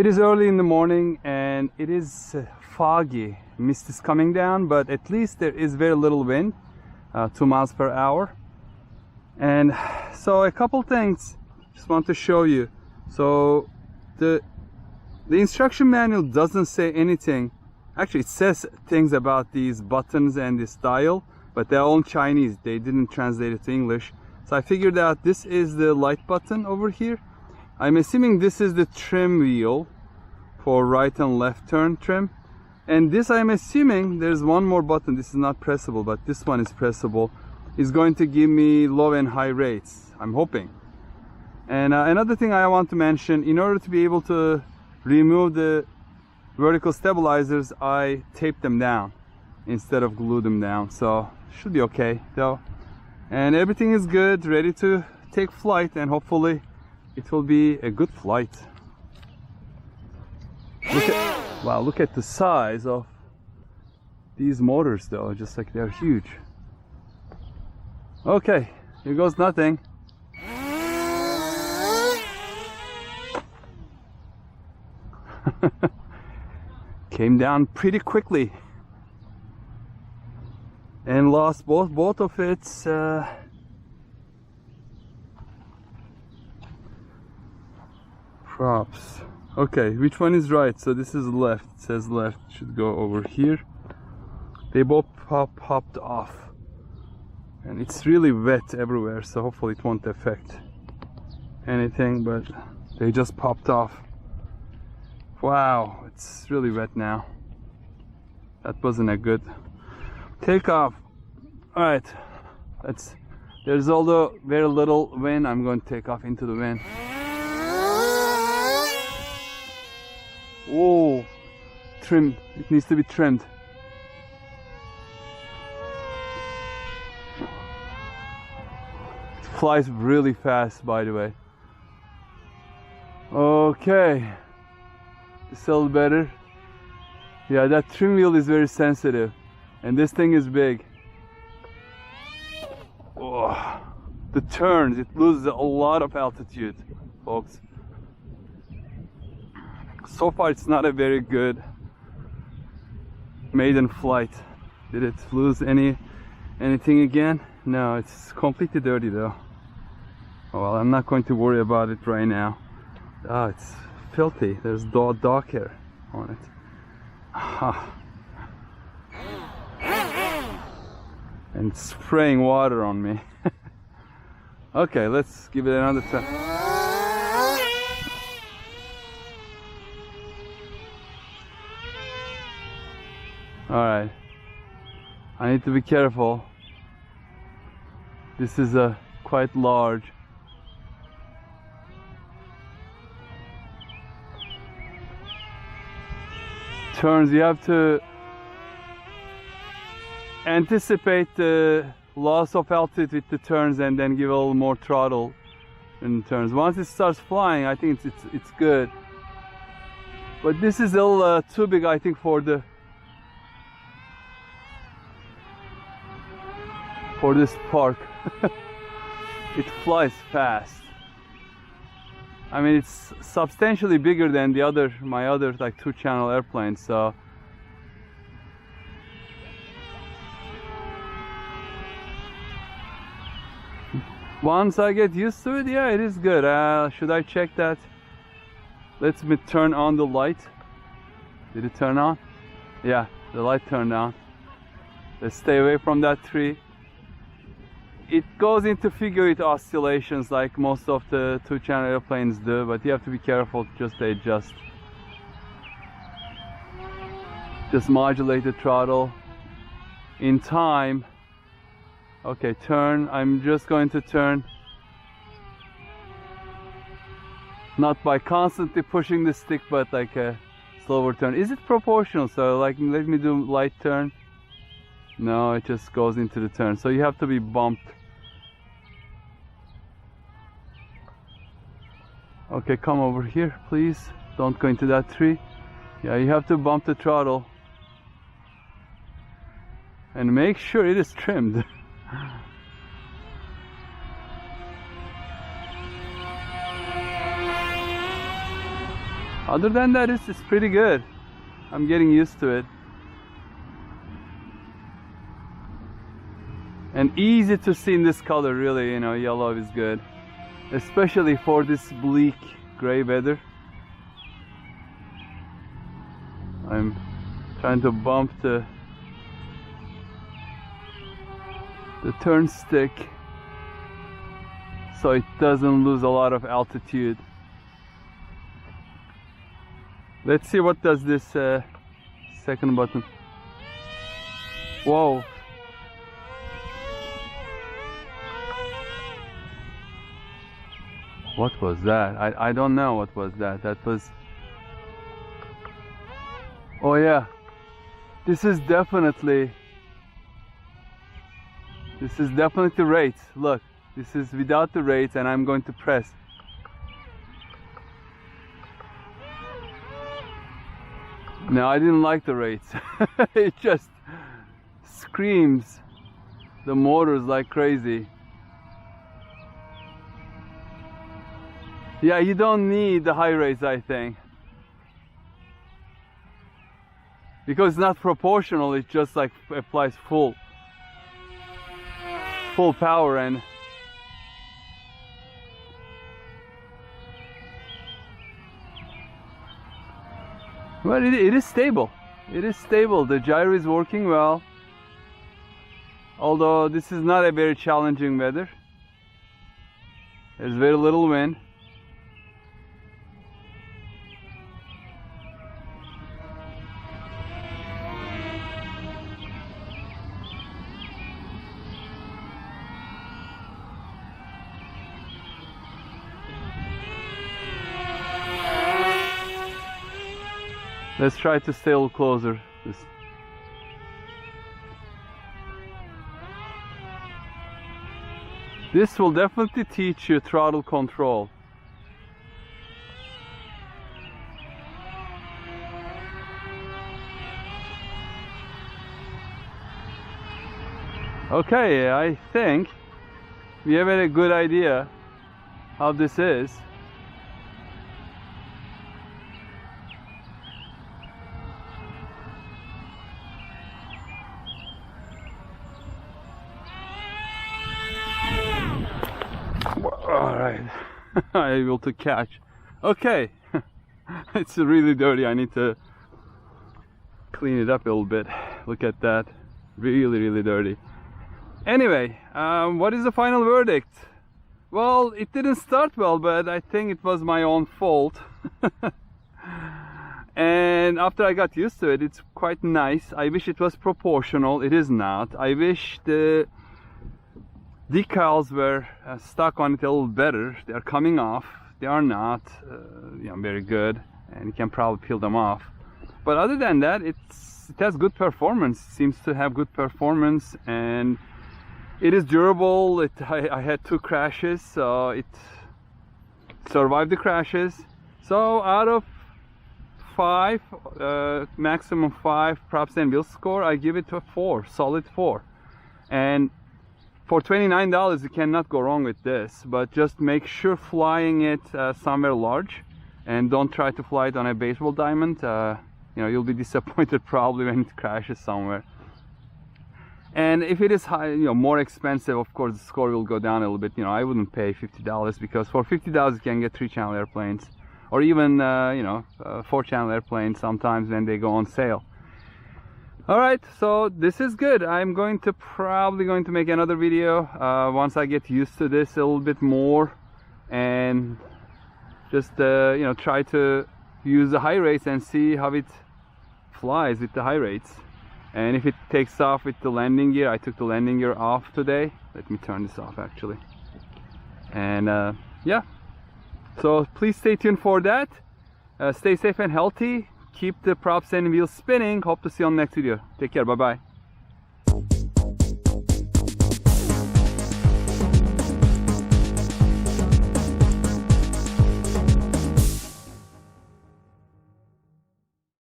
It is early in the morning and it is foggy. Mist is coming down, but at least there is very little wind, 2 miles per hour. And so a couple things just want to show you. So the instruction manual doesn't say anything. Actually, it says things about these buttons and this dial, but they're all in Chinese. They didn't translate it to English. So I figured out this is the light button over here. I'm assuming this is the trim wheel for right and left turn trim. And this, I'm assuming there's one more button. This is not pressable, but this one is pressable. Is going to give me low and high rates, I'm hoping. And another thing I want to mention, in order to be able to remove the vertical stabilizers, I tape them down instead of glue them down. So should be okay though. And everything is good, ready to take flight, and hopefully it will be a good flight. Wow, look at the size of these motors though, just like they're huge. Okay, here goes nothing. Came down pretty quickly and lost both of its props. Okay, which one is right? So this is left. It says left. Should go over here. They both popped off, and it's really wet everywhere, so hopefully it won't affect anything, but they just popped off. Wow, it's really wet now. That wasn't a good takeoff. All right, there's although very little wind, I'm going to take off into the wind. Whoa, trim, it needs to be trimmed. It flies really fast, by the way. Okay, it's a little better. Yeah, that trim wheel is very sensitive, and this thing is big. Oh, the turns, it loses a lot of altitude, folks. So far it's not a very good maiden flight. Did it lose anything again? No, it's completely dirty though. Oh, well, I'm not going to worry about it right now. Oh, it's filthy. There's dog hair on it. Ah. And spraying water on me. Okay, let's give it another try. Alright, I need to be careful. This is quite large. Turns, you have to anticipate the loss of altitude with the turns and then give a little more throttle in the turns. Once it starts flying, I think it's good. But this is a little too big, I think, for this park. It flies fast. I mean, it's substantially bigger than my other like 2-channel airplanes, so once I get used to it, yeah, it is good. Should I check that? Let me turn on the light. Did it turn on? Yeah, the light turned on. Let's stay away from that tree. It goes into figure eight oscillations like most of the 2-channel airplanes do, but you have to be careful just to adjust. Just modulate the throttle in time. Okay, turn. I'm just going to turn. Not by constantly pushing the stick, but like a slower turn. Is it proportional? So like, let me do light turn. No, it just goes into the turn. So you have to be bumped. Okay, come over here, please. Don't go into that tree. Yeah, you have to bump the throttle. And make sure it is trimmed. Other than that, it's pretty good. I'm getting used to it. And easy to see in this color, really, you know, yellow is good. Especially for this bleak gray weather. I'm trying to bump the turn stick so it doesn't lose a lot of altitude. Let's see what does this second button. Whoa. What was that? I don't know what was that. That was... Oh yeah. This is definitely the rates. Look, this is without the rates, and I'm going to press. No, I didn't like the rates. It just screams the motors like crazy. Yeah, you don't need the high rates, I think. Because it's not proportional, it just like applies full power. And well, it is stable. It is stable. The gyro is working well. Although this is not a very challenging weather. There's very little wind. Let's try to stay a little closer. This will definitely teach you throttle control. Okay, I think we have a good idea how this is. Alright, I'm able to catch. Okay, it's really dirty. I need to clean it up a little bit. Look at that, really dirty. Anyway, what is the final verdict? Well, it didn't start well, but I think it was my own fault. And after I got used to it, it's quite nice. I wish it was proportional. It is not. I wish the decals were stuck on it a little better. They are coming off. They are not very good, and you can probably peel them off. But other than that, it has good performance. It seems to have good performance, and it is durable. I had 2 crashes, so it survived the crashes. So out of 5, maximum 5 props and wheels score, I give it a 4, solid 4. And for $29, you cannot go wrong with this, but just make sure flying it somewhere large, and don't try to fly it on a baseball diamond. You'll be disappointed probably when it crashes somewhere. And if it is high, more expensive, of course the score will go down a little bit. I wouldn't pay $50, because for $50 you can get 3-channel airplanes, or even 4-channel airplanes sometimes when they go on sale. Alright, so this is good. I'm probably going to make another video once I get used to this a little bit more, and just try to use the high rates and see how it flies with the high rates. And if it takes off with the landing gear, I took the landing gear off today. Let me turn this off actually. And yeah, so please stay tuned for that. Stay safe and healthy. Keep the props and wheels spinning. Hope to see you on the next video. Take care. Bye bye.